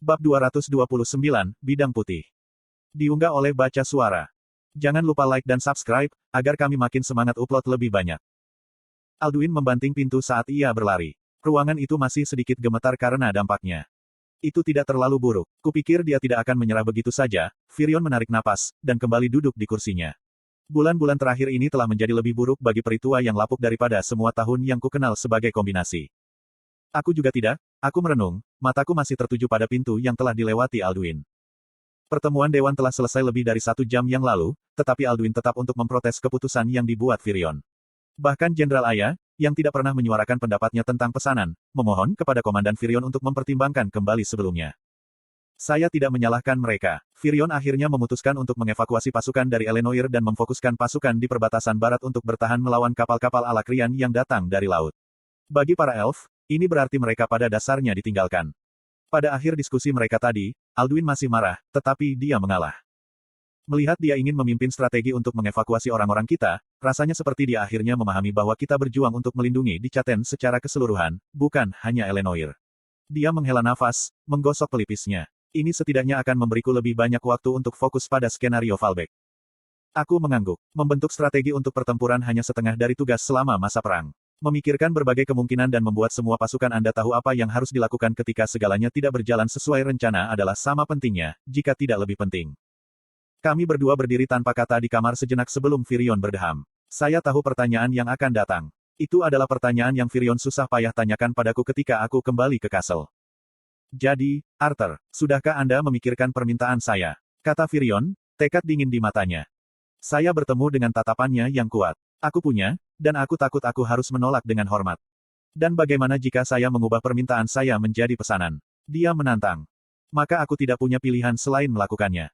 Bab 229, Bidang Putih. Diunggah oleh Baca Suara. Jangan lupa like dan subscribe, agar kami makin semangat upload lebih banyak. Alduin membanting pintu saat ia berlari. Ruangan itu masih sedikit gemetar karena dampaknya. Itu tidak terlalu buruk. Kupikir dia tidak akan menyerah begitu saja. Firion menarik napas, dan kembali duduk di kursinya. Bulan-bulan terakhir ini telah menjadi lebih buruk bagi peritua yang lapuk daripada semua tahun yang kukenal sebagai kombinasi. Aku juga tidak, aku merenung, mataku masih tertuju pada pintu yang telah dilewati Alduin. Pertemuan Dewan telah selesai lebih dari 1 jam yang lalu, tetapi Alduin tetap untuk memprotes keputusan yang dibuat Firion. Bahkan Jenderal Aya, yang tidak pernah menyuarakan pendapatnya tentang pesanan, memohon kepada Komandan Firion untuk mempertimbangkan kembali sebelumnya. Saya tidak menyalahkan mereka. Firion akhirnya memutuskan untuk mengevakuasi pasukan dari Elenoir dan memfokuskan pasukan di perbatasan barat untuk bertahan melawan kapal-kapal Alakrian yang datang dari laut. Bagi para elf, ini berarti mereka pada dasarnya ditinggalkan. Pada akhir diskusi mereka tadi, Alduin masih marah, tetapi dia mengalah. Melihat dia ingin memimpin strategi untuk mengevakuasi orang-orang kita, rasanya seperti dia akhirnya memahami bahwa kita berjuang untuk melindungi Dicaten secara keseluruhan, bukan hanya Elenoir. Dia menghela nafas, menggosok pelipisnya. Ini setidaknya akan memberiku lebih banyak waktu untuk fokus pada skenario fallback. Aku mengangguk. Membentuk strategi untuk pertempuran hanya setengah dari tugas selama masa perang. Memikirkan berbagai kemungkinan dan membuat semua pasukan Anda tahu apa yang harus dilakukan ketika segalanya tidak berjalan sesuai rencana adalah sama pentingnya, jika tidak lebih penting. Kami berdua berdiri tanpa kata di kamar sejenak sebelum Firion berdeham. Saya tahu pertanyaan yang akan datang. Itu adalah pertanyaan yang Firion susah payah tanyakan padaku ketika aku kembali ke Castle. Jadi, Arthur, sudahkah Anda memikirkan permintaan saya? Kata Firion, tekad dingin di matanya. Saya bertemu dengan tatapannya yang kuat. Aku punya, dan aku takut aku harus menolak dengan hormat. Dan bagaimana jika saya mengubah permintaan saya menjadi pesanan? Dia menantang. Maka aku tidak punya pilihan selain melakukannya.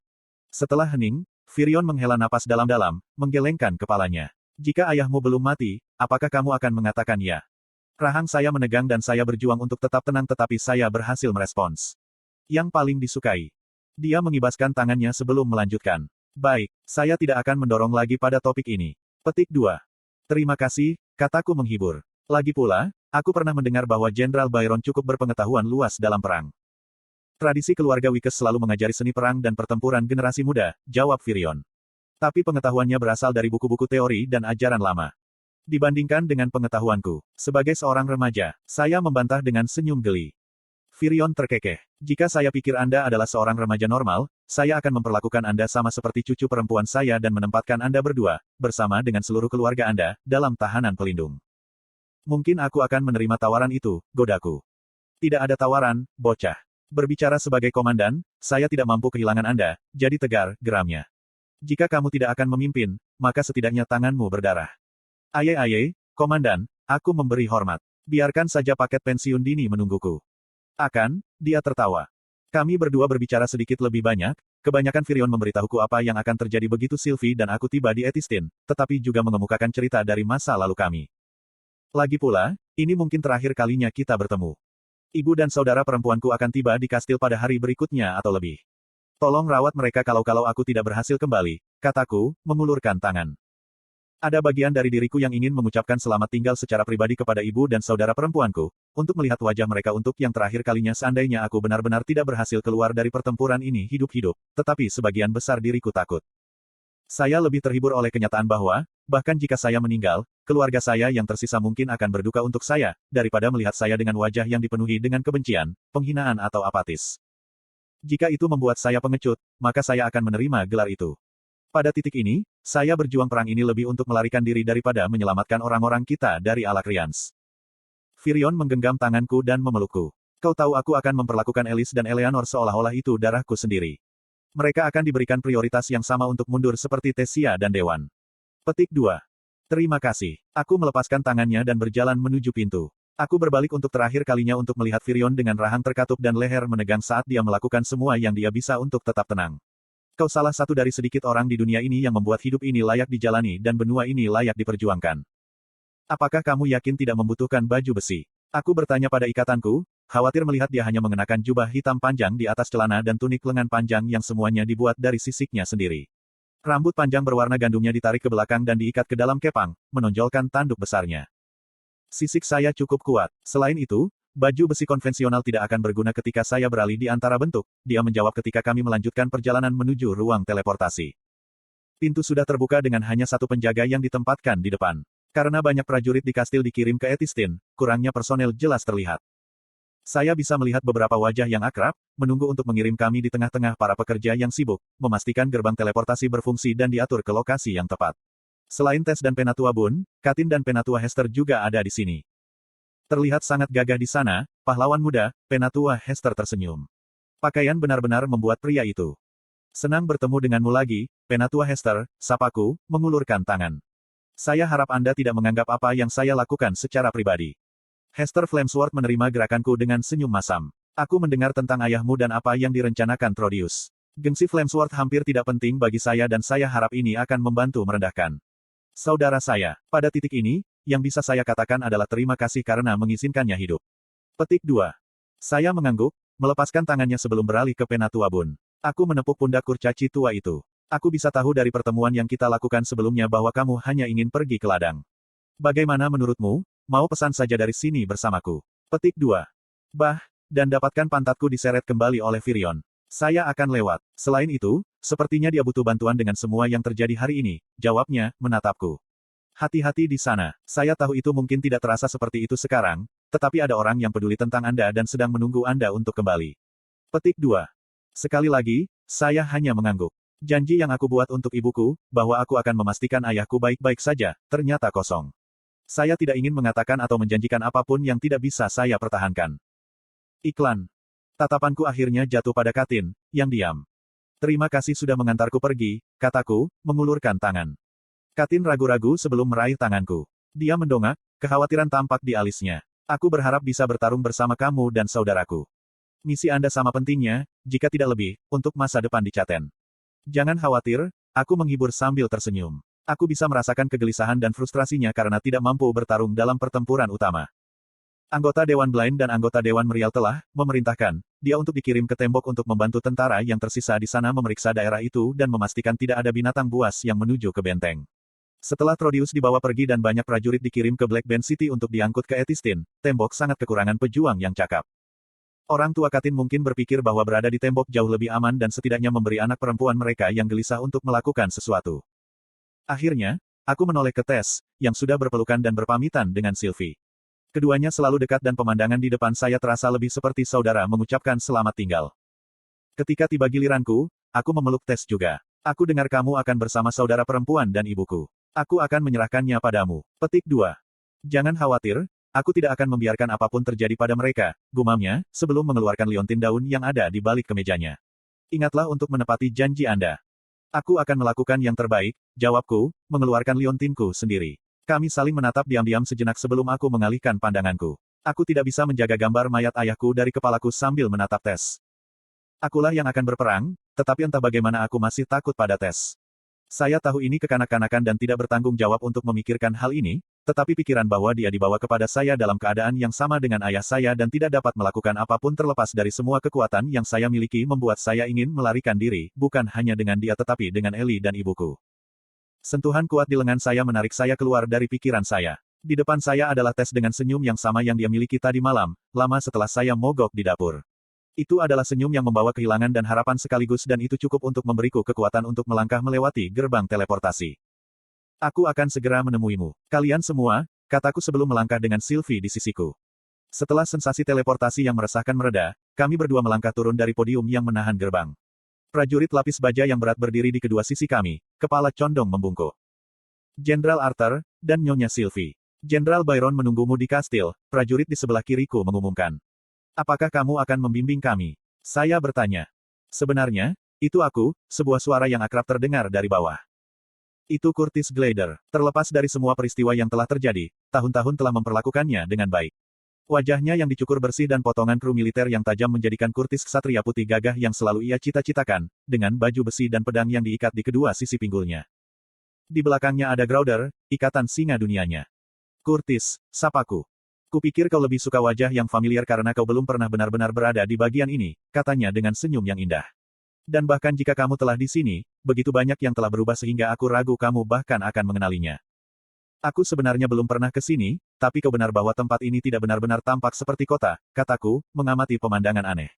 Setelah hening, Firion menghela napas dalam-dalam, menggelengkan kepalanya. Jika ayahmu belum mati, apakah kamu akan mengatakan ya? Rahang saya menegang dan saya berjuang untuk tetap tenang tetapi saya berhasil merespons. Yang paling disukai. Dia mengibaskan tangannya sebelum melanjutkan. Baik, saya tidak akan mendorong lagi pada topik ini. Petik 2. Terima kasih, kataku menghibur. Lagi pula, aku pernah mendengar bahwa Jenderal Byron cukup berpengetahuan luas dalam perang. Tradisi keluarga Wikes selalu mengajari seni perang dan pertempuran generasi muda, jawab Firion. Tapi pengetahuannya berasal dari buku-buku teori dan ajaran lama. Dibandingkan dengan pengetahuanku, sebagai seorang remaja, saya membantah dengan senyum geli. Firion terkekeh. Jika saya pikir Anda adalah seorang remaja normal, saya akan memperlakukan Anda sama seperti cucu perempuan saya dan menempatkan Anda berdua, bersama dengan seluruh keluarga Anda, dalam tahanan pelindung. Mungkin aku akan menerima tawaran itu, godaku. Tidak ada tawaran, bocah. Berbicara sebagai komandan, saya tidak mampu kehilangan Anda, jadi tegar, geramnya. Jika kamu tidak akan memimpin, maka setidaknya tanganmu berdarah. Aye, komandan, aku memberi hormat. Biarkan saja paket pensiun dini menungguku. Dia tertawa. Kami berdua berbicara sedikit lebih banyak, kebanyakan Firion memberitahuku apa yang akan terjadi begitu Sylvie dan aku tiba di Etistin, tetapi juga mengemukakan cerita dari masa lalu kami. Lagi pula, ini mungkin terakhir kalinya kita bertemu. Ibu dan saudara perempuanku akan tiba di kastil pada hari berikutnya atau lebih. Tolong rawat mereka kalau aku tidak berhasil kembali, kataku, mengulurkan tangan. Ada bagian dari diriku yang ingin mengucapkan selamat tinggal secara pribadi kepada ibu dan saudara perempuanku, untuk melihat wajah mereka untuk yang terakhir kalinya seandainya aku benar-benar tidak berhasil keluar dari pertempuran ini hidup-hidup, tetapi sebagian besar diriku takut. Saya lebih terhibur oleh kenyataan bahwa, bahkan jika saya meninggal, keluarga saya yang tersisa mungkin akan berduka untuk saya, daripada melihat saya dengan wajah yang dipenuhi dengan kebencian, penghinaan atau apatis. Jika itu membuat saya pengecut, maka saya akan menerima gelar itu. Pada titik ini, saya berjuang perang ini lebih untuk melarikan diri daripada menyelamatkan orang-orang kita dari Alakrians. Firion menggenggam tanganku dan memelukku. Kau tahu aku akan memperlakukan Elis dan Eleanor seolah-olah itu darahku sendiri. Mereka akan diberikan prioritas yang sama untuk mundur seperti Tesia dan Dewan. Petik 2. Terima kasih. Aku melepaskan tangannya dan berjalan menuju pintu. Aku berbalik untuk terakhir kalinya untuk melihat Firion dengan rahang terkatup dan leher menegang saat dia melakukan semua yang dia bisa untuk tetap tenang. Kau salah satu dari sedikit orang di dunia ini yang membuat hidup ini layak dijalani dan benua ini layak diperjuangkan. Apakah kamu yakin tidak membutuhkan baju besi? Aku bertanya pada ikatanku, khawatir melihat dia hanya mengenakan jubah hitam panjang di atas celana dan tunik lengan panjang yang semuanya dibuat dari sisiknya sendiri. Rambut panjang berwarna gandumnya ditarik ke belakang dan diikat ke dalam kepang, menonjolkan tanduk besarnya. Sisik saya cukup kuat. Selain itu, Baju besi konvensional tidak akan berguna ketika saya beralih di antara bentuk, dia menjawab ketika kami melanjutkan perjalanan menuju ruang teleportasi. Pintu sudah terbuka dengan hanya satu penjaga yang ditempatkan di depan. Karena banyak prajurit di kastil dikirim ke Etistin, kurangnya personel jelas terlihat. Saya bisa melihat beberapa wajah yang akrab, menunggu untuk mengirim kami di tengah-tengah para pekerja yang sibuk, memastikan gerbang teleportasi berfungsi dan diatur ke lokasi yang tepat. Selain Tess dan Penatua Bun, Katin dan Penatua Hester juga ada di sini. Terlihat sangat gagah di sana, pahlawan muda, Penatua Hester tersenyum. Pakaian benar-benar membuat pria itu. Senang bertemu denganmu lagi, Penatua Hester, sapaku, mengulurkan tangan. Saya harap Anda tidak menganggap apa yang saya lakukan secara pribadi. Hester Flamesworth menerima gerakanku dengan senyum masam. Aku mendengar tentang ayahmu dan apa yang direncanakan Trodius. Gengsi Flamesworth hampir tidak penting bagi saya dan saya harap ini akan membantu merendahkan saudara saya. Pada titik ini, yang bisa saya katakan adalah terima kasih karena mengizinkannya hidup. Petik 2. Saya mengangguk, melepaskan tangannya sebelum beralih ke Penatua Bun. Aku menepuk pundak kurcaci tua itu. Aku bisa tahu dari pertemuan yang kita lakukan sebelumnya bahwa kamu hanya ingin pergi ke ladang. Bagaimana menurutmu, mau pesan saja dari sini bersamaku? Petik 2. Dan dapatkan pantatku diseret kembali oleh Virion. Saya akan lewat. Selain itu, sepertinya dia butuh bantuan dengan semua yang terjadi hari ini, jawabnya, menatapku. Hati-hati di sana. Saya tahu itu mungkin tidak terasa seperti itu sekarang, tetapi ada orang yang peduli tentang Anda dan sedang menunggu Anda untuk kembali. Petik 2. Sekali lagi, saya hanya mengangguk. Janji yang aku buat untuk ibuku, bahwa aku akan memastikan ayahku baik-baik saja, ternyata kosong. Saya tidak ingin mengatakan atau menjanjikan apapun yang tidak bisa saya pertahankan. Iklan. Tatapanku akhirnya jatuh pada Katin, yang diam. Terima kasih sudah mengantarku pergi, kataku, mengulurkan tangan. Katin ragu-ragu sebelum meraih tanganku. Dia mendongak, kekhawatiran tampak di alisnya. Aku berharap bisa bertarung bersama kamu dan saudaraku. Misi Anda sama pentingnya, jika tidak lebih, untuk masa depan di Caten. Jangan khawatir, aku menghibur sambil tersenyum. Aku bisa merasakan kegelisahan dan frustrasinya karena tidak mampu bertarung dalam pertempuran utama. Anggota Dewan Blind dan anggota Dewan Merial telah memerintahkan dia untuk dikirim ke tembok untuk membantu tentara yang tersisa di sana memeriksa daerah itu dan memastikan tidak ada binatang buas yang menuju ke benteng. Setelah Trodius dibawa pergi dan banyak prajurit dikirim ke Black Band City untuk diangkut ke Etistin, tembok sangat kekurangan pejuang yang cakap. Orang tua Katin mungkin berpikir bahwa berada di tembok jauh lebih aman dan setidaknya memberi anak perempuan mereka yang gelisah untuk melakukan sesuatu. Akhirnya, aku menoleh ke Tess, yang sudah berpelukan dan berpamitan dengan Sylvie. Keduanya selalu dekat dan pemandangan di depan saya terasa lebih seperti saudara mengucapkan selamat tinggal. Ketika tiba giliranku, aku memeluk Tess juga. Aku dengar kamu akan bersama saudara perempuan dan ibuku. Aku akan menyerahkannya padamu. Petik 2. Jangan khawatir, aku tidak akan membiarkan apapun terjadi pada mereka, gumamnya, sebelum mengeluarkan liontin daun yang ada di balik kemejanya. Ingatlah untuk menepati janji Anda. Aku akan melakukan yang terbaik, jawabku, mengeluarkan liontinku sendiri. Kami saling menatap diam-diam sejenak sebelum aku mengalihkan pandanganku. Aku tidak bisa menjaga gambar mayat ayahku dari kepalaku sambil menatap Tess. Akulah yang akan berperang, tetapi entah bagaimana aku masih takut pada Tess. Saya tahu ini kekanak-kanakan dan tidak bertanggung jawab untuk memikirkan hal ini, tetapi pikiran bahwa dia dibawa kepada saya dalam keadaan yang sama dengan ayah saya dan tidak dapat melakukan apapun terlepas dari semua kekuatan yang saya miliki membuat saya ingin melarikan diri, bukan hanya dengan dia tetapi dengan Ellie dan ibuku. Sentuhan kuat di lengan saya menarik saya keluar dari pikiran saya. Di depan saya adalah Tess dengan senyum yang sama yang dia miliki tadi malam, lama setelah saya mogok di dapur. Itu adalah senyum yang membawa kehilangan dan harapan sekaligus dan itu cukup untuk memberiku kekuatan untuk melangkah melewati gerbang teleportasi. Aku akan segera menemuimu. Kalian semua, kataku sebelum melangkah dengan Sylvie di sisiku. Setelah sensasi teleportasi yang meresahkan mereda, kami berdua melangkah turun dari podium yang menahan gerbang. Prajurit lapis baja yang berat berdiri di kedua sisi kami, kepala condong membungkuk. Jenderal Arthur, dan Nyonya Sylvie. Jenderal Byron menunggumu di kastil, prajurit di sebelah kiriku mengumumkan. Apakah kamu akan membimbing kami? Saya bertanya. Sebenarnya, itu aku, sebuah suara yang akrab terdengar dari bawah. Itu Curtis Glider. Terlepas dari semua peristiwa yang telah terjadi, tahun-tahun telah memperlakukannya dengan baik. Wajahnya yang dicukur bersih dan potongan kru militer yang tajam menjadikan Curtis ksatria putih gagah yang selalu ia cita-citakan, dengan baju besi dan pedang yang diikat di kedua sisi pinggulnya. Di belakangnya ada Growder, ikatan singa dunianya. Curtis, sapaku. Kupikir kau lebih suka wajah yang familiar karena kau belum pernah benar-benar berada di bagian ini, katanya dengan senyum yang indah. Dan bahkan jika kamu telah di sini, begitu banyak yang telah berubah sehingga aku ragu kamu bahkan akan mengenalinya. Aku sebenarnya belum pernah ke sini, tapi kau benar bahwa tempat ini tidak benar-benar tampak seperti kota, kataku, mengamati pemandangan aneh.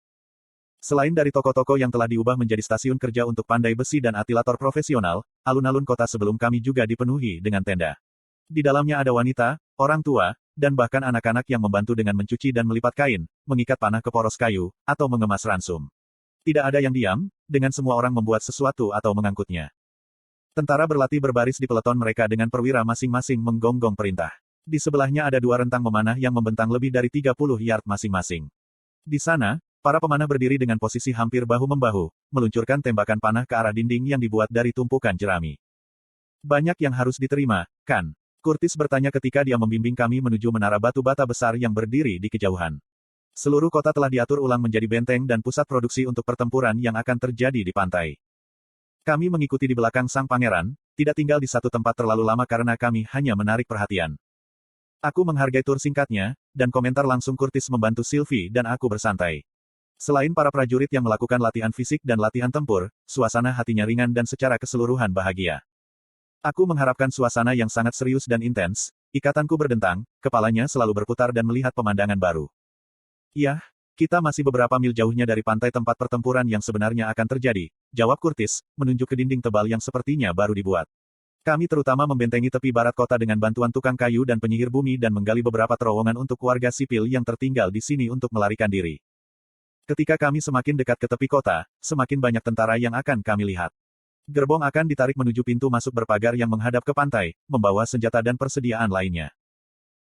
Selain dari toko-toko yang telah diubah menjadi stasiun kerja untuk pandai besi dan atilator profesional, alun-alun kota sebelum kami juga dipenuhi dengan tenda. Di dalamnya ada wanita, orang tua, dan bahkan anak-anak yang membantu dengan mencuci dan melipat kain, mengikat panah ke poros kayu, atau mengemas ransum. Tidak ada yang diam, dengan semua orang membuat sesuatu atau mengangkutnya. Tentara berlatih berbaris di peleton mereka dengan perwira masing-masing menggonggong perintah. Di sebelahnya ada dua rentang memanah yang membentang lebih dari 30 yard masing-masing. Di sana, para pemanah berdiri dengan posisi hampir bahu-membahu, meluncurkan tembakan panah ke arah dinding yang dibuat dari tumpukan jerami. Banyak yang harus diterima, kan? Curtis bertanya ketika dia membimbing kami menuju menara batu bata besar yang berdiri di kejauhan. Seluruh kota telah diatur ulang menjadi benteng dan pusat produksi untuk pertempuran yang akan terjadi di pantai. Kami mengikuti di belakang sang pangeran, tidak tinggal di satu tempat terlalu lama karena kami hanya menarik perhatian. Aku menghargai tur singkatnya, dan komentar langsung Curtis membantu Sylvie dan aku bersantai. Selain para prajurit yang melakukan latihan fisik dan latihan tempur, suasana hatinya ringan dan secara keseluruhan bahagia. Aku mengharapkan suasana yang sangat serius dan intens, ikatanku berdentang, kepalanya selalu berputar dan melihat pemandangan baru. Yah, kita masih beberapa mil jauhnya dari pantai tempat pertempuran yang sebenarnya akan terjadi, jawab Curtis, menunjuk ke dinding tebal yang sepertinya baru dibuat. Kami terutama membentengi tepi barat kota dengan bantuan tukang kayu dan penyihir bumi dan menggali beberapa terowongan untuk warga sipil yang tertinggal di sini untuk melarikan diri. Ketika kami semakin dekat ke tepi kota, semakin banyak tentara yang akan kami lihat. Gerbong akan ditarik menuju pintu masuk berpagar yang menghadap ke pantai, membawa senjata dan persediaan lainnya.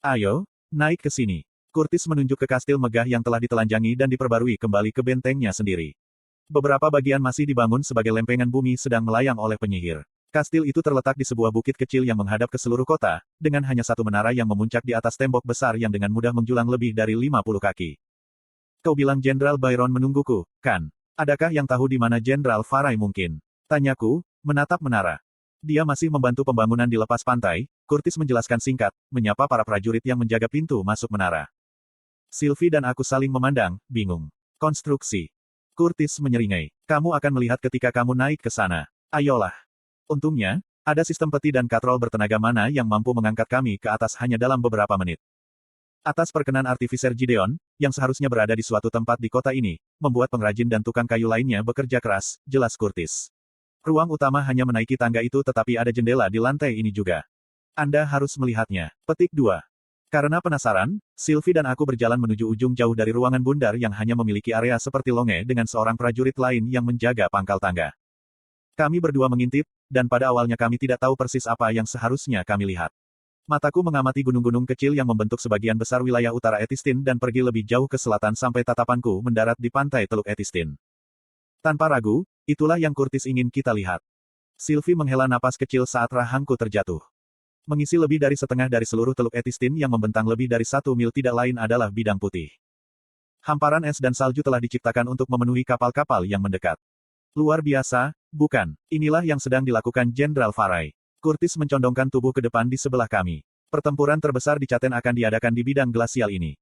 Ayo, naik ke sini. Curtis menunjuk ke kastil megah yang telah ditelanjangi dan diperbarui kembali ke bentengnya sendiri. Beberapa bagian masih dibangun sebagai lempengan bumi sedang melayang oleh penyihir. Kastil itu terletak di sebuah bukit kecil yang menghadap ke seluruh kota, dengan hanya satu menara yang memuncak di atas tembok besar yang dengan mudah menjulang lebih dari 50 kaki. Kau bilang Jenderal Byron menungguku, kan? Adakah yang tahu di mana Jenderal Farai mungkin? Tanyaku, menatap menara. Dia masih membantu pembangunan di lepas pantai, Curtis menjelaskan singkat, menyapa para prajurit yang menjaga pintu masuk menara. Sylvie dan aku saling memandang, bingung. Konstruksi. Curtis menyeringai. Kamu akan melihat ketika kamu naik ke sana. Ayolah. Untungnya, ada sistem peti dan katrol bertenaga mana yang mampu mengangkat kami ke atas hanya dalam beberapa menit. Atas perkenan artifiser Gideon, yang seharusnya berada di suatu tempat di kota ini, membuat pengrajin dan tukang kayu lainnya bekerja keras, jelas Curtis. Ruang utama hanya menaiki tangga itu tetapi ada jendela di lantai ini juga. Anda harus melihatnya. Petik 2. Karena penasaran, Sylvie dan aku berjalan menuju ujung jauh dari ruangan bundar yang hanya memiliki area seperti longe dengan seorang prajurit lain yang menjaga pangkal tangga. Kami berdua mengintip, dan pada awalnya kami tidak tahu persis apa yang seharusnya kami lihat. Mataku mengamati gunung-gunung kecil yang membentuk sebagian besar wilayah utara Etistin dan pergi lebih jauh ke selatan sampai tatapanku mendarat di pantai Teluk Etistin. Tanpa ragu, itulah yang Curtis ingin kita lihat. Sylvie menghela napas kecil saat rahangku terjatuh. Mengisi lebih dari setengah dari seluruh Teluk Etistin yang membentang lebih dari 1 mil tidak lain adalah bidang putih. Hamparan es dan salju telah diciptakan untuk memenuhi kapal-kapal yang mendekat. Luar biasa, bukan? Inilah yang sedang dilakukan Jenderal Farai. Curtis mencondongkan tubuh ke depan di sebelah kami. Pertempuran terbesar di Caten akan diadakan di bidang glasial ini.